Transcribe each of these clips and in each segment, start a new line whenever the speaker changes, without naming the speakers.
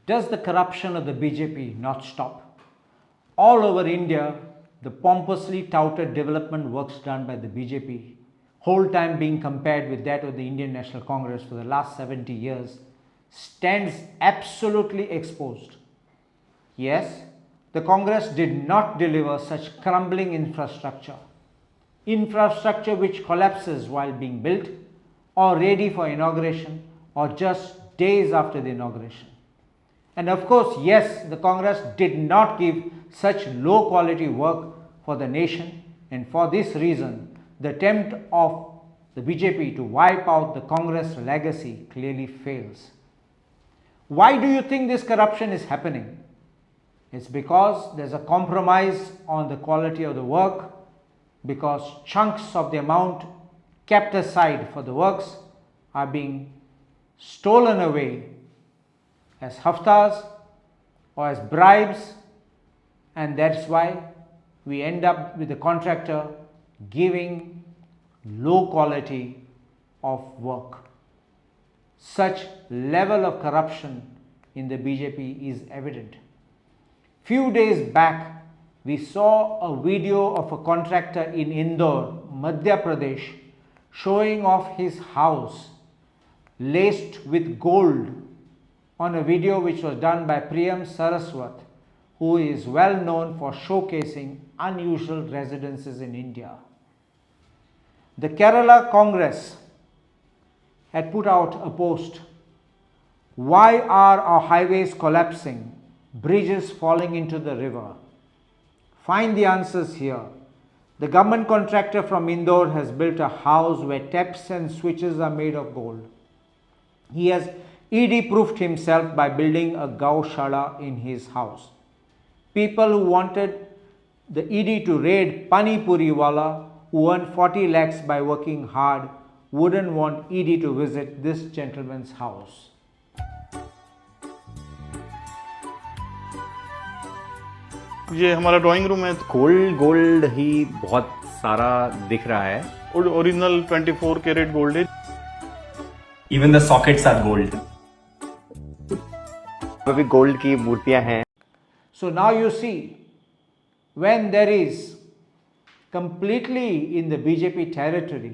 Does the corruption of the BJP not stop? All over India, the pompously touted development works done by the BJP, whole time being compared with that of the Indian National Congress for the last 70 years, stands absolutely exposed. Yes, the Congress did not deliver such crumbling infrastructure which collapses while being built or ready for inauguration or just days after the inauguration. And of course, yes, the Congress did not give such low quality work for the nation, and for this reason, the attempt of the BJP to wipe out the Congress legacy clearly fails. Why do you think this corruption is happening? It's because there's a compromise on the quality of the work, because chunks of the amount kept aside for the works are being stolen away as haftas or as bribes, and that's why we end up with the contractor giving low quality of work. Such level of corruption in the BJP is evident. Few days back, we saw a video of a contractor in Indore, Madhya Pradesh, showing off his house laced with gold on a video which was done by Priyam Saraswat, who is well known for showcasing unusual residences in India. The Kerala Congress had put out a post, "Why are our highways collapsing? Bridges falling into the river?" Find the answers here. The government contractor from Indore has built a house where taps and switches are made of gold. He has ED proofed himself by building a gaushala in his house. People who wanted the ED to raid Pani Puri wala, who earned 40 lakhs by working hard, wouldn't want ED to visit this gentleman's house.
ये हमारा drawing room है।
Gold ही बहुत सारा दिख रहा है।
Original 24 carat gold है।
Even the sockets are gold. अभी गोल्ड की मूर्तियां हैं।
So now you see, when there is completely in the BJP territory,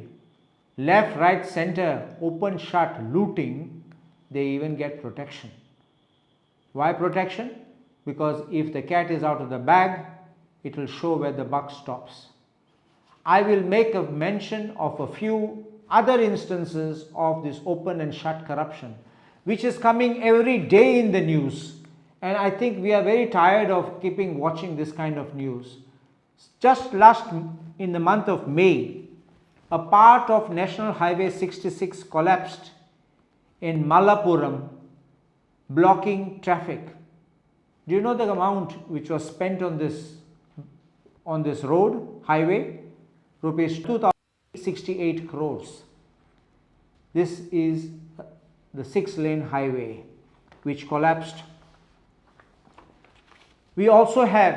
left, right, center, open, shut, looting, they even get protection. Why protection? Because if the cat is out of the bag, it will show where the buck stops. I will make a mention of a few other instances of this open and shut corruption, which is coming every day in the news. And I think we are very tired of watching this kind of news. Just in the month of May, a part of National Highway 66 collapsed in Malappuram, blocking traffic. Do you know the amount which was spent on this road, highway? Rupees 2,068 crores. This is the 6-lane highway which collapsed. We also have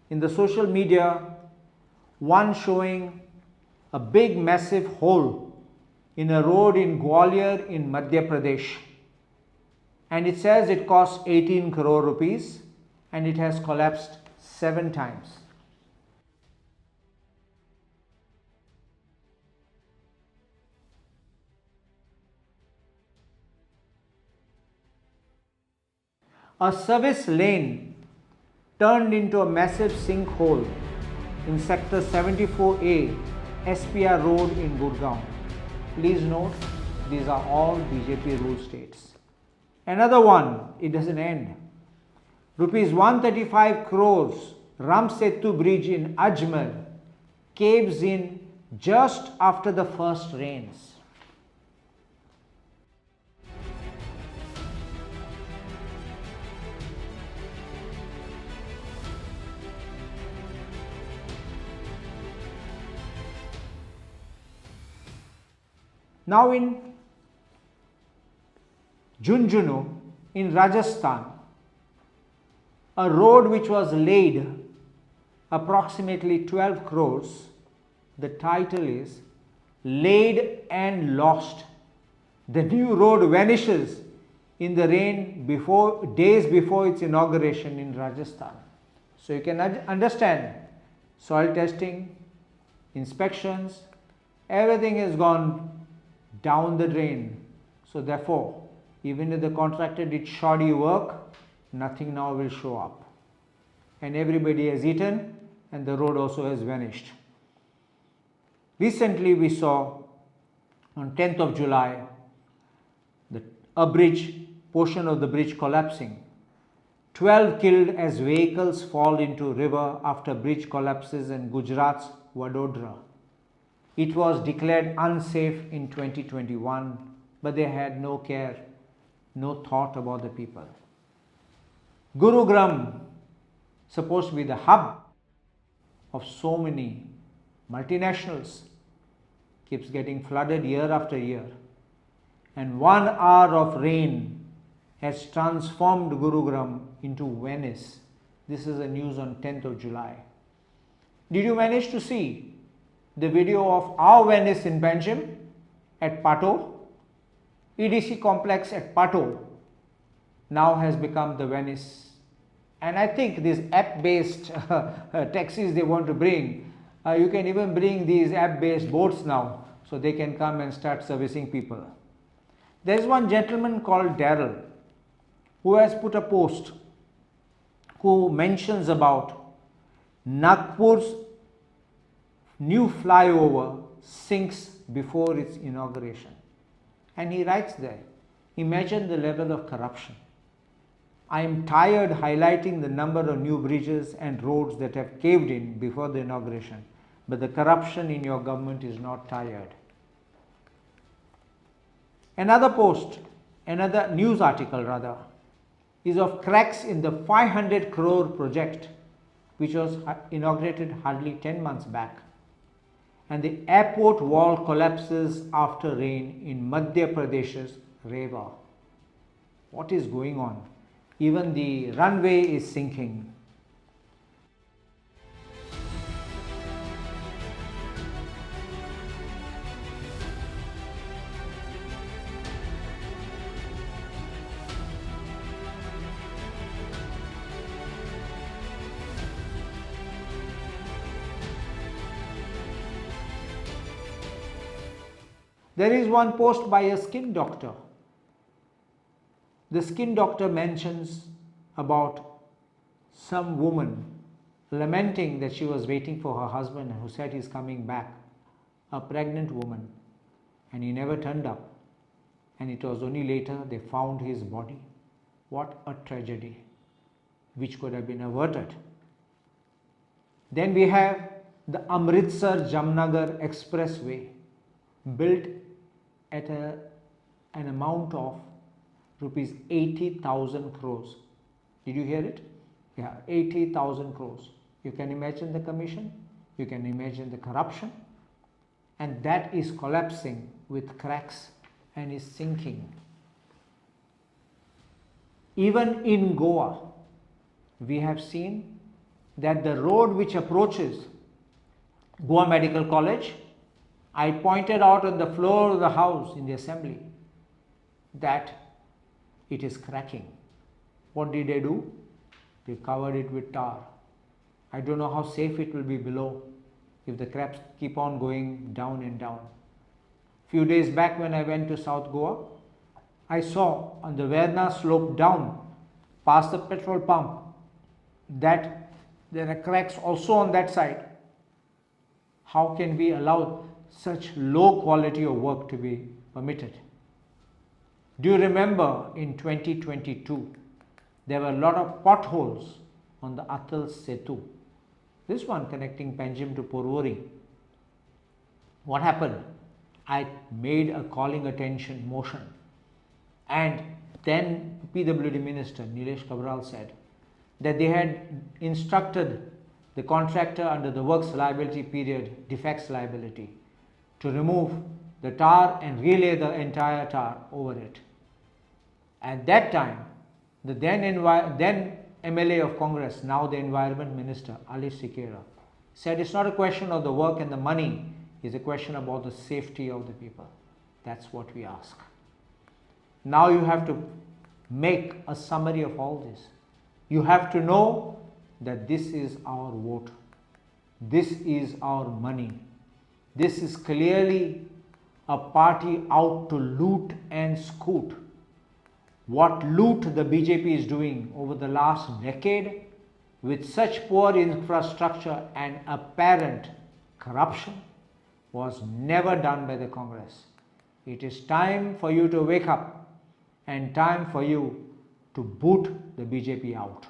in the social media one showing a big massive hole in a road in Gwalior in Madhya Pradesh, and it says it costs 18 crore rupees and it has collapsed 7 times. A service lane turned into a massive sinkhole in sector 74A SPR Road in Gurgaon. Please note, these are all BJP ruled states. Another one, it doesn't end. Rupees 135 crores Ram Setu Bridge in Ajmer caves in just after the first rains. Now in Junjunu in Rajasthan, a road which was laid approximately 12 crores, the title is Laid and Lost. The new road vanishes in the rain days before its inauguration in Rajasthan. So you can understand soil testing, inspections, everything has gone down the drain. So therefore, even if the contractor did shoddy work, nothing now will show up. And everybody has eaten and the road also has vanished. Recently we saw on 10th of July a bridge, portion of the bridge collapsing. 12 killed as vehicles fall into river after bridge collapses in Gujarat's Vadodara. It was declared unsafe in 2021, but they had no care, no thought about the people. Gurugram, supposed to be the hub of so many multinationals, keeps getting flooded year after year. And 1 hour of rain has transformed Gurugram into Venice. This is the news on 10th of July. Did you manage to see the video of our Venice in Belgium at Pato? EDC complex at Pato now has become the Venice. And I think these app-based taxis they want to bring, you can even bring these app-based boats now, so they can come and start servicing people. There is one gentleman called Daryl who has put a post who mentions about Nagpur's new flyover sinks before its inauguration. And he writes there, imagine the level of corruption. I am tired highlighting the number of new bridges and roads that have caved in before the inauguration, but the corruption in your government is not tired. Another post, another news article rather, is of cracks in the 500 crore project which was inaugurated hardly 10 months back. And the airport wall collapses after rain in Madhya Pradesh's Rewa. What is going on? Even the runway is sinking. There is one post by a skin doctor. The skin doctor mentions about some woman lamenting that she was waiting for her husband who said he's coming back, a pregnant woman, and he never turned up, and it was only later they found his body. What a tragedy, which could have been averted. Then we have the Amritsar Expressway, built at an amount of rupees 80,000 crores. Did you hear it? Yeah, 80,000 crores. You can imagine the commission, you can imagine the corruption, and that is collapsing with cracks and is sinking. Even in Goa, we have seen that the road which approaches Goa Medical College, I pointed out on the floor of the house in the assembly that it is cracking. What did they do? They covered it with tar. I don't know how safe it will be below if the cracks keep on going down and down. Few days back when I went to South Goa, I saw on the Verna slope down past the petrol pump that there are cracks also on that side. How can we allow such low quality of work to be permitted? Do you remember in 2022 there were a lot of potholes on the Atal Setu, this one connecting Panjim to Porvorim? What happened? I made a calling attention motion, and then PWD Minister Nilesh Kabral said that they had instructed the contractor under the works liability period, defects liability, to remove the tar and relay the entire tar over it. At that time, the then MLA of Congress, now the Environment Minister, Ali Sikera, said it's not a question of the work and the money, it's a question about the safety of the people. That's what we ask. Now you have to make a summary of all this. You have to know that this is our vote, this is our money, this is clearly a party out to loot and scoot. What loot the BJP is doing over the last decade with such poor infrastructure and apparent corruption was never done by the Congress. It is time for you to wake up and time for you to boot the BJP out.